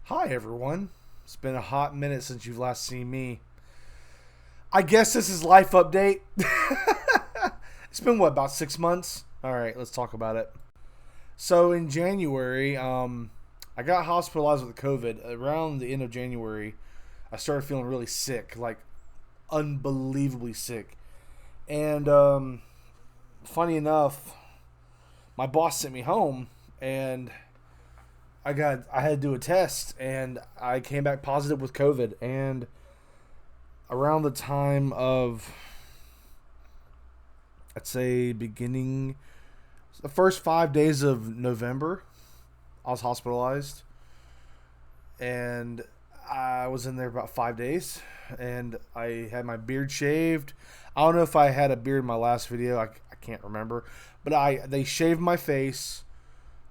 Hi, everyone. It's been a hot minute since you've last seen me. I guess this is life update. It's been what, about 6 months? All right, let's talk about it. So in January, I got hospitalized with COVID. Around the end of January, I started feeling really sick, like unbelievably sick. And funny enough, my boss sent me home, and I had to do a test, and I came back positive with COVID. And around the time of, I'd say, beginning the first 5 days of November, I was hospitalized, and I was in there about 5 days, and I had my beard shaved. I don't know if I had a beard in my last video. I can't remember, but they shaved my face.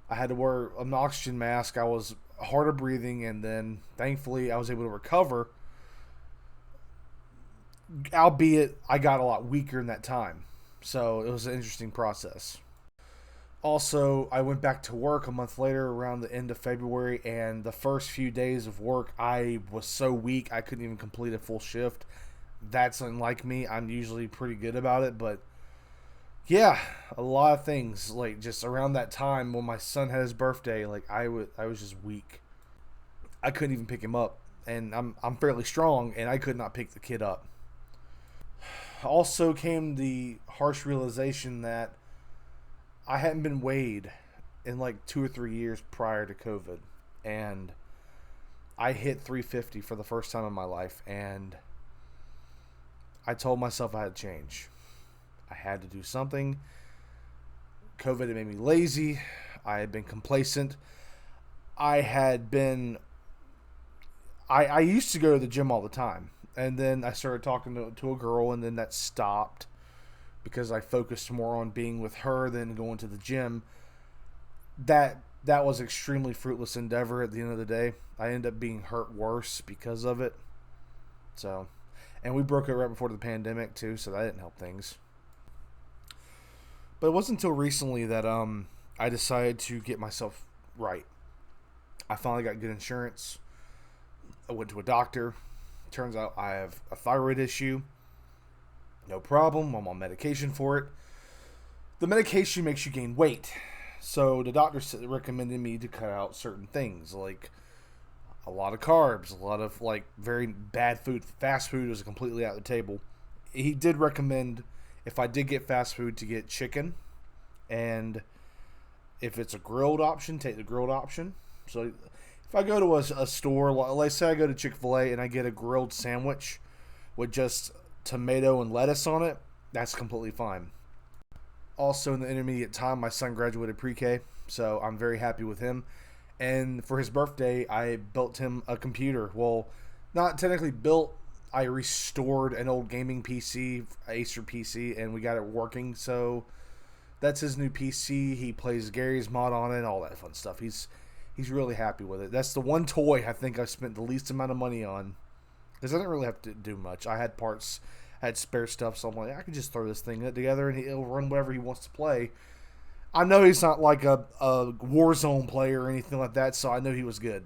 I had to wear an oxygen mask. I was hard of breathing, and then thankfully I was able to recover. Albeit I got a lot weaker in that time, so it was an interesting process. Also, I went back to work a month later around the end of February, and the first few days of work, I was so weak I couldn't even complete a full shift. That's unlike me. I'm usually pretty good about it, but yeah, a lot of things like just around that time when my son had his birthday, like I was just weak. I couldn't even pick him up, and I'm fairly strong, and I could not pick the kid up. Also came the harsh realization that I hadn't been weighed in like 2 or 3 years prior to COVID, and I hit 350 for the first time in my life, and I told myself I had to change. I had to do something. COVID had made me lazy. I had been complacent. I had been. I used to go to the gym all the time, and then I started talking to a girl, and then that stopped because I focused more on being with her than going to the gym. That was extremely fruitless endeavor at the end of the day. I ended up being hurt worse because of it. So, and we broke it right before the pandemic too, so that didn't help things. But it wasn't until recently that I decided to get myself right. I finally got good insurance. I went to a doctor. Turns out I have a thyroid issue. No problem. I'm on medication for it. The medication makes you gain weight. So the doctor recommended me to cut out certain things like a lot of carbs, a lot of like very bad food. Fast food was completely out of the table. He did recommend if I did get fast food to get chicken, and if it's a grilled option, take the grilled option. So if I go to a store, let's say I go to Chick-fil-A and I get a grilled sandwich with just tomato and lettuce on it, that's completely fine. Also, in the intermediate time, my son graduated pre-K, so I'm very happy with him. And for his birthday, I built him a computer. Well, not technically built. I restored an old gaming PC, Acer PC, and we got it working. So that's his new PC. He plays Gary's mod on it, all that fun stuff. He's really happy with it. That's the one toy I think I spent the least amount of money on, because I didn't really have to do much. I had parts, I had spare stuff, so I'm like, I can just throw this thing together and he'll run whatever he wants to play. I know he's not like a Warzone player or anything like that, so I know he was good.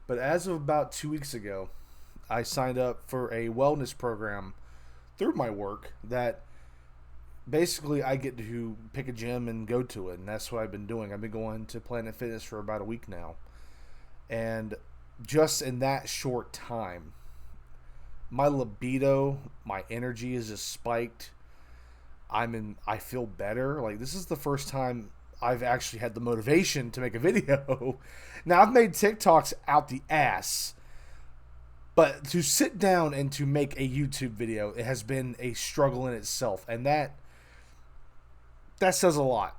But as of about 2 weeks ago, I signed up for a wellness program through my work that basically I get to pick a gym and go to it, and that's what I've been doing. I've been going to Planet Fitness for about a week now, and just in that short time, my libido, my energy is just spiked. I feel better. Like, this is the first time I've actually had the motivation to make a video. Now, I've made TikToks out the ass, but to sit down and to make a YouTube video, it has been a struggle in itself, and that says a lot.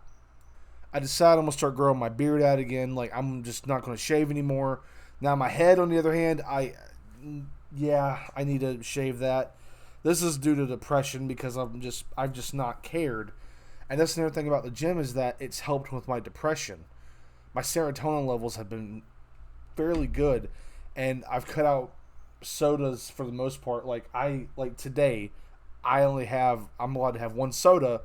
I decided I'm gonna start growing my beard out again. Like, I'm just not gonna shave anymore. Now my head, on the other hand, I need to shave that. This is due to depression because I've just not cared. And that's another thing about the gym is that it's helped with my depression. My serotonin levels have been fairly good, and I've cut out sodas for the most part. Like today, I'm allowed to have one soda,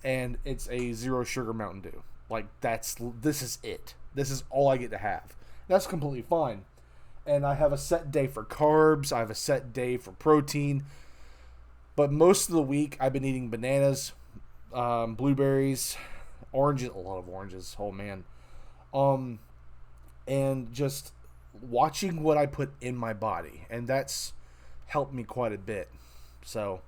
and it's a zero sugar Mountain Dew. Like, this is it. This is all I get to have. That's completely fine. And I have a set day for carbs. I have a set day for protein. But most of the week, I've been eating bananas, blueberries, oranges, a lot of oranges. Oh man, and just watching what I put in my body, and that's helped me quite a bit. So,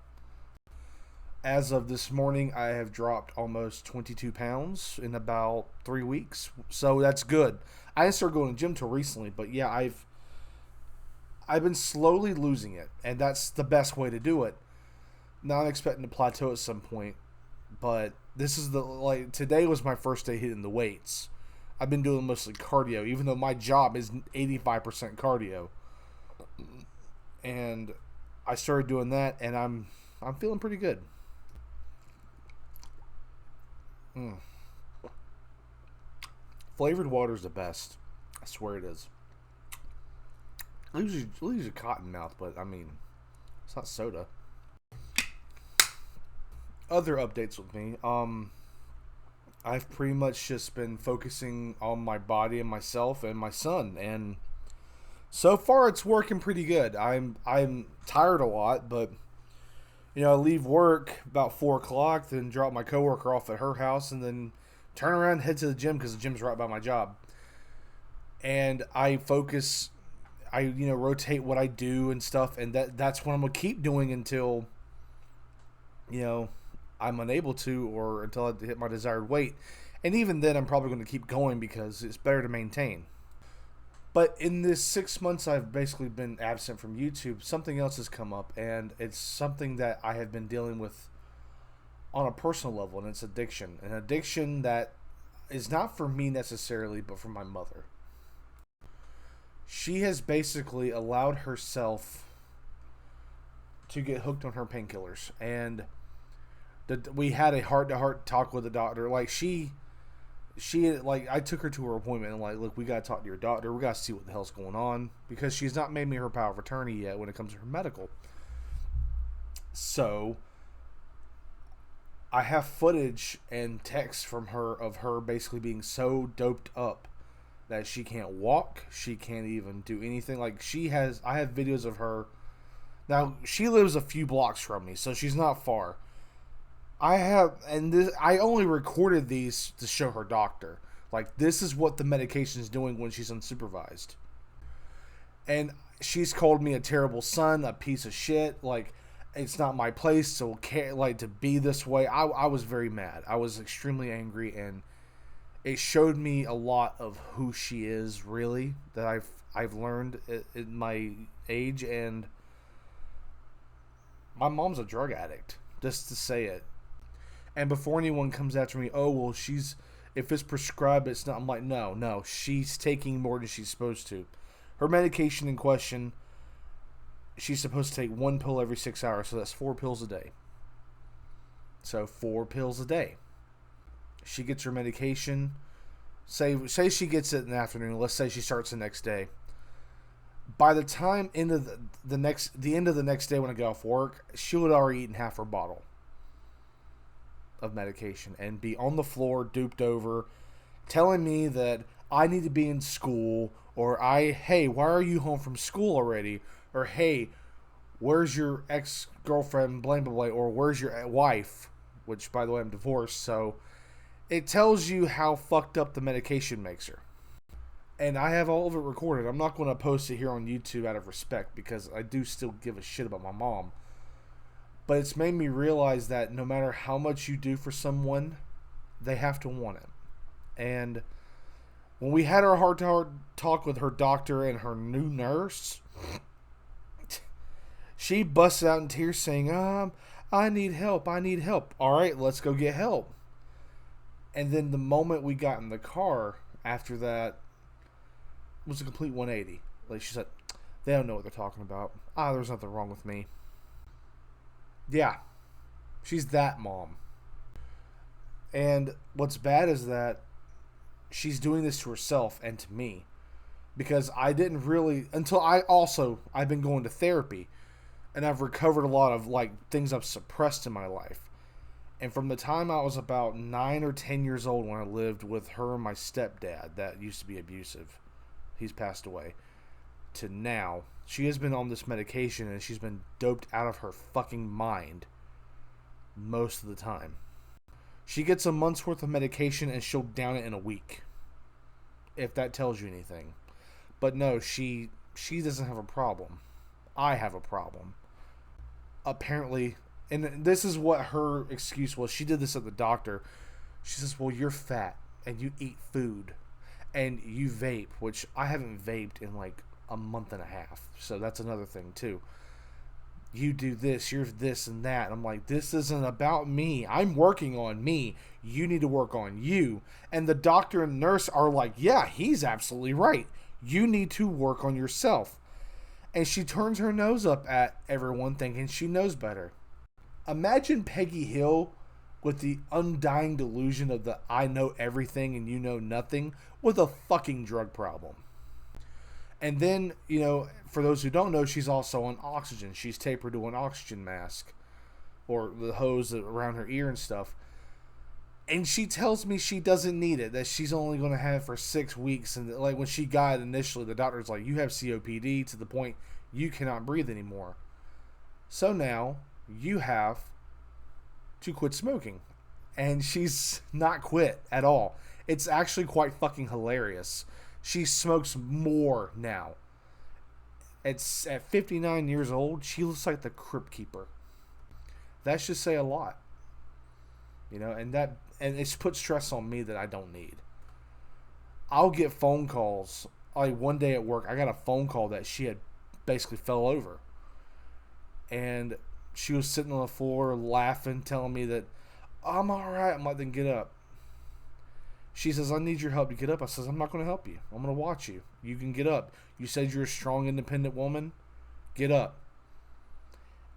as of this morning, I have dropped almost 22 pounds in about 3 weeks. So that's good. I didn't start going to the gym till recently, but yeah, I've been slowly losing it, and that's the best way to do it. Now I'm expecting to plateau at some point, but this is today was my first day hitting the weights. I've been doing mostly cardio, even though my job is 85% cardio. And I started doing that, and I'm feeling pretty good. Flavored water is the best. I swear it is. It leaves you cotton mouth, but I mean, it's not soda. Other updates with me. I've pretty much just been focusing on my body and myself and my son, and so far it's working pretty good. I'm tired a lot, but I leave work about 4 o'clock, then drop my coworker off at her house, and then turn around and head to the gym because the gym's right by my job. And I focus, I rotate what I do and stuff, and that's what I'm gonna keep doing until I'm unable to, or until I hit my desired weight. And even then, I'm probably going to keep going because it's better to maintain. But in this 6 months I've basically been absent from YouTube, something else has come up, and it's something that I have been dealing with on a personal level, and it's addiction. An addiction that is not for me necessarily, but for my mother. She has basically allowed herself to get hooked on her painkillers, and we had a heart-to-heart talk with the doctor. Like, she I took her to her appointment and look, we gotta talk to your doctor. We gotta see what the hell's going on, because she's not made me her power of attorney yet when it comes to her medical. So I have footage and texts from her of her basically being so doped up that she can't walk, she can't even do anything. I have videos of her. Now, she lives a few blocks from me, so she's not far. I only recorded these to show her doctor. This is what the medication is doing when she's unsupervised. And she's called me a terrible son, a piece of shit. It's not my place to be this way. I was very mad. I was extremely angry, and it showed me a lot of who she is, really, that I've learned in my age. And my mom's a drug addict, just to say it. And before anyone comes after me, oh, well, if it's prescribed, it's not. I'm like, no, she's taking more than she's supposed to. Her medication in question, she's supposed to take 1 pill every 6 hours, so that's 4 pills a day. So 4 pills a day. She gets her medication. Say she gets it in the afternoon. Let's say she starts the next day. By the time end of the end of the next day when I get off work, she would already eaten half her bottle of medication and be on the floor, duped over, telling me that I need to be in school, or hey, why are you home from school already? Or hey, where's your ex-girlfriend, blah, blah, blah, or where's your wife? Which, by the way, I'm divorced, so it tells you how fucked up the medication makes her. And I have all of it recorded. I'm not going to post it here on YouTube out of respect, because I do still give a shit about my mom. But it's made me realize that no matter how much you do for someone, they have to want it. And when we had our heart-to-heart talk with her doctor and her new nurse, she busted out in tears saying, I need help. All right, let's go get help. And then the moment we got in the car after that was a complete 180. She said, they don't know what they're talking about. There's nothing wrong with me. Yeah, she's that mom. And what's bad is that she's doing this to herself and to me, because I didn't really, I've been going to therapy, and I've recovered a lot of things I've suppressed in my life. And from the time I was about 9 or 10 years old, when I lived with her and my stepdad that used to be abusive, he's passed away, to now, she has been on this medication and she's been doped out of her fucking mind most of the time. She gets a month's worth of medication and she'll down it in a week, if that tells you anything. But no, she doesn't have a problem. I have a problem. Apparently, and this is what her excuse was. She did this at the doctor. She says, well, you're fat and you eat food and you vape, which I haven't vaped in like a month and a half. So that's another thing too. You do this, you're this and that. And I'm like, this isn't about me. I'm working on me. You need to work on you. And the doctor and nurse are like, yeah, he's absolutely right. You need to work on yourself. And she turns her nose up at everyone thinking she knows better. Imagine Peggy Hill with the undying delusion of the I know everything and you know nothing with a fucking drug problem. And then, you know, for those who don't know, she's also on oxygen. She's tapered to an oxygen mask or the hose around her ear and stuff. And she tells me she doesn't need it, that she's only going to have it for 6 weeks. And like when she got it initially, the doctor's like, you have COPD to the point you cannot breathe anymore. So now you have to quit smoking. And she's not quit at all. It's actually quite fucking hilarious. She smokes more now. It's at 59 years old, she looks like the Crypt Keeper. That should say a lot. You know, and it's put stress on me that I don't need. I'll get phone calls. Like one day at work, I got a phone call that she had basically fell over. And she was sitting on the floor laughing, telling me that I'm alright. I'm like, then get up. She says, I need your help to get up. I says, I'm not going to help you. I'm going to watch you. You can get up. You said you're a strong, independent woman. Get up.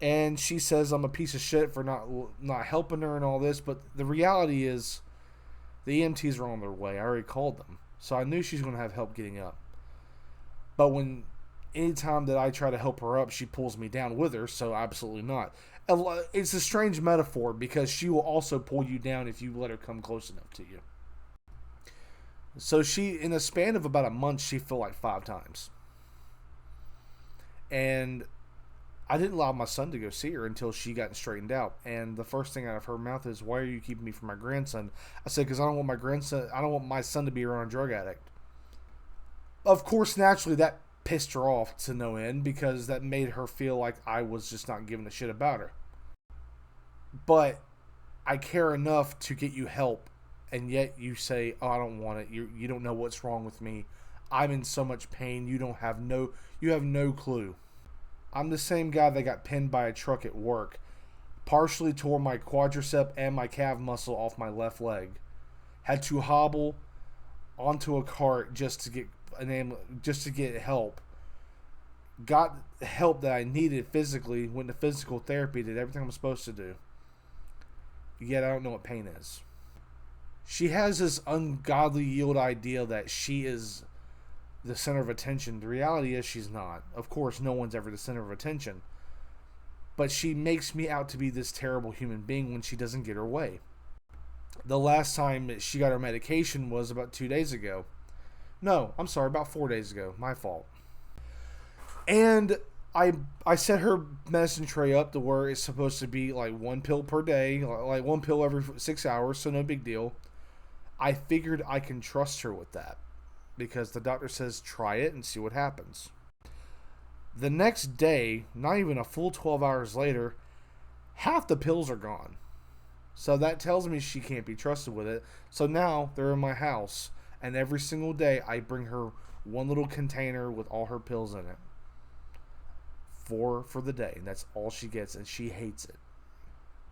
And she says I'm a piece of shit for not helping her and all this. But the reality is the EMTs are on their way. I already called them. So I knew she's going to have help getting up. But anytime that I try to help her up, she pulls me down with her. So absolutely not. It's a strange metaphor because she will also pull you down if you let her come close enough to you. So she, in a span of about a month, she fell like 5 times. And I didn't allow my son to go see her until she got straightened out. And the first thing out of her mouth is, why are you keeping me from my grandson? I said, because I don't want my son to be around a drug addict. Of course, naturally, that pissed her off to no end because that made her feel like I was just not giving a shit about her. But I care enough to get you help. And yet you say, oh, I don't want it. You don't know what's wrong with me. I'm in so much pain. You have no clue. I'm the same guy that got pinned by a truck at work. Partially tore my quadricep and my calf muscle off my left leg. Had to hobble onto a cart just to get help. Got help that I needed physically. Went to physical therapy. Did everything I'm supposed to do. Yet I don't know what pain is. She has this ungodly yield idea that she is the center of attention. The reality is she's not. Of course, no one's ever the center of attention. But she makes me out to be this terrible human being when she doesn't get her way. The last time that she got her medication was about 2 days ago. No, I'm sorry, about 4 days ago. My fault. And I set her medicine tray up to where it's supposed to be like 1 pill per day. Like 1 pill every 6 hours, so no big deal. I figured I can trust her with that because the doctor says try it and see what happens. The next day, not even a full 12 hours later, half the pills are gone. So that tells me she can't be trusted with it. So now they're in my house, and every single day I bring her one little container with all her pills in it. 4 for the day, and that's all she gets, and she hates it.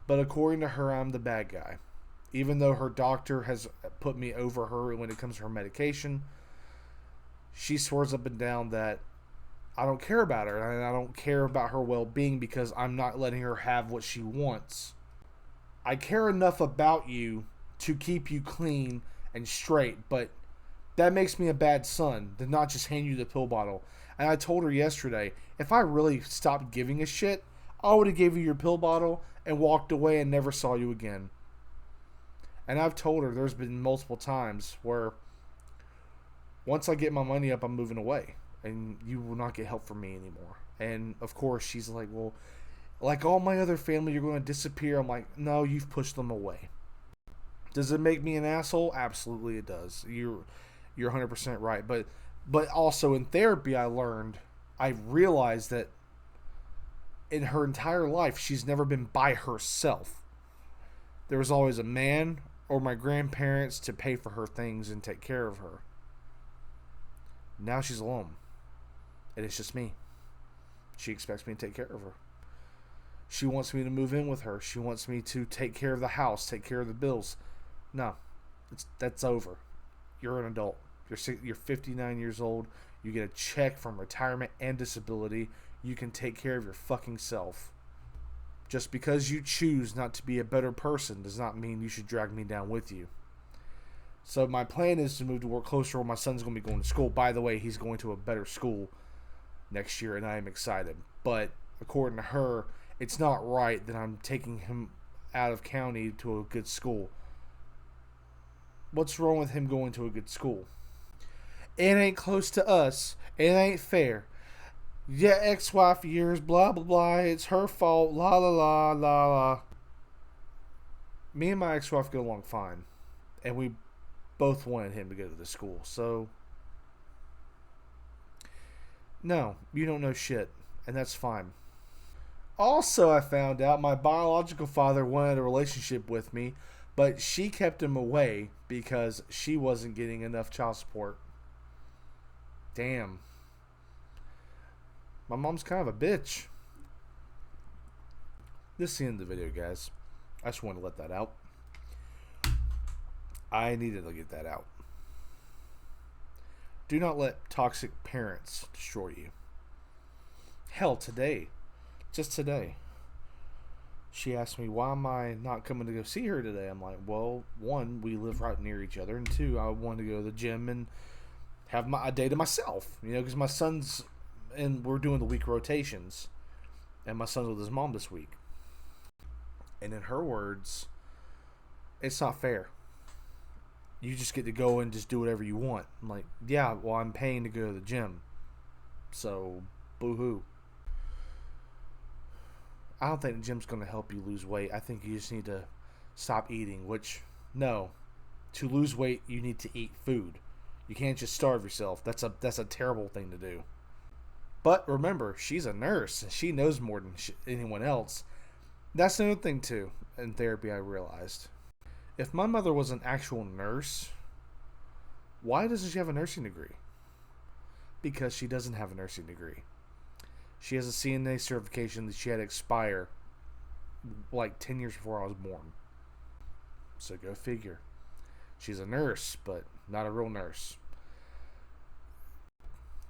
But according to her, I'm the bad guy. Even though her doctor has put me over her when it comes to her medication, she swears up and down that I don't care about her, and I don't care about her well-being because I'm not letting her have what she wants. I care enough about you to keep you clean and straight, but that makes me a bad son to not just hand you the pill bottle. And I told her yesterday, if I really stopped giving a shit, I would have gave you your pill bottle and walked away and never saw you again. And I've told her there's been multiple times where Once I get my money up, I'm moving away, and you will not get help from me anymore. And of course, she's like, well, like all my other family, you're going to disappear. I'm like, no, you've pushed them away. Does it make me an asshole? Absolutely, it does. You're 100% right. But also in therapy, I realized that in her entire life, she's never been by herself. There was always a man or my grandparents to pay for her things and take care of her. Now she's alone, and it's just me. She expects me to take care of her. She wants me to move in with her. She wants me to take care of the house, take care of the bills. No, that's over. You're an adult. You're 59 years old. You get a check from retirement and disability. You can take care of your fucking self. Just because you choose not to be a better person does not mean you should drag me down with you. So my plan is to move to work closer where my son's going to be going to school. By the way, he's going to a better school next year, and I am excited. But according to her, it's not right that I'm taking him out of county to a good school. What's wrong with him going to a good school? It ain't close to us. It ain't fair. Yeah, ex-wife years, blah, blah, blah. It's her fault, la, la, la, la, la. Me and my ex-wife get along fine. And we both wanted him to go to the school. So, no, you don't know shit. And that's fine. Also, I found out my biological father wanted a relationship with me, but she kept him away because she wasn't getting enough child support. Damn. My mom's kind of a bitch. This is the end of the video, guys. I just wanted to let that out. I needed to get that out. Do not let toxic parents destroy you. Hell, today, just today, she asked me, why am I not coming to go see her today? I'm like, well, one, we live right near each other, and two, I wanted to go to the gym and have a day to myself, because my son's, and we're doing the week rotations, and my son's with his mom this week. And in her words, it's not fair. You just get to go and just do whatever you want. I'm like, yeah, well, I'm paying to go to the gym, so boo-hoo. I don't think the gym's going to help you lose weight. I think you just need to stop eating, which, no. To lose weight, you need to eat food. You can't just starve yourself. That's a terrible thing to do. But remember, she's a nurse, and she knows more than anyone else. That's another thing, too, in therapy I realized. If my mother was an actual nurse, why doesn't she have a nursing degree? Because she doesn't have a nursing degree. She has a CNA certification that she had to expire like 10 years before I was born. So go figure. She's a nurse, but not a real nurse.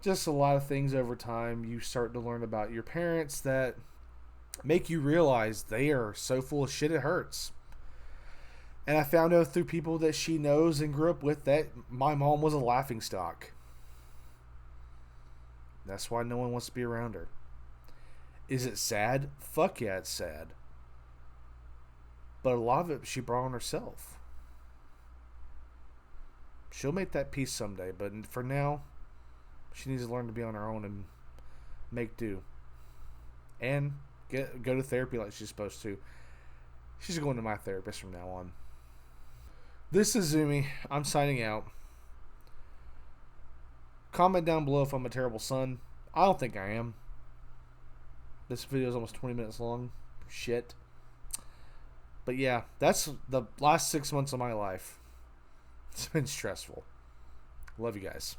Just a lot of things over time you start to learn about your parents that make you realize they are so full of shit it hurts. And I found out through people that she knows and grew up with that my mom was a laughingstock. That's why no one wants to be around her. Is it sad? Fuck yeah, it's sad. But a lot of it she brought on herself. She'll make that peace someday, but for now, she needs to learn to be on her own and make do. And go to therapy like she's supposed to. She's going to my therapist from now on. This is Zumi. I'm signing out. Comment down below if I'm a terrible son. I don't think I am. This video is almost 20 minutes long. Shit. But yeah, that's the last 6 months of my life. It's been stressful. Love you guys.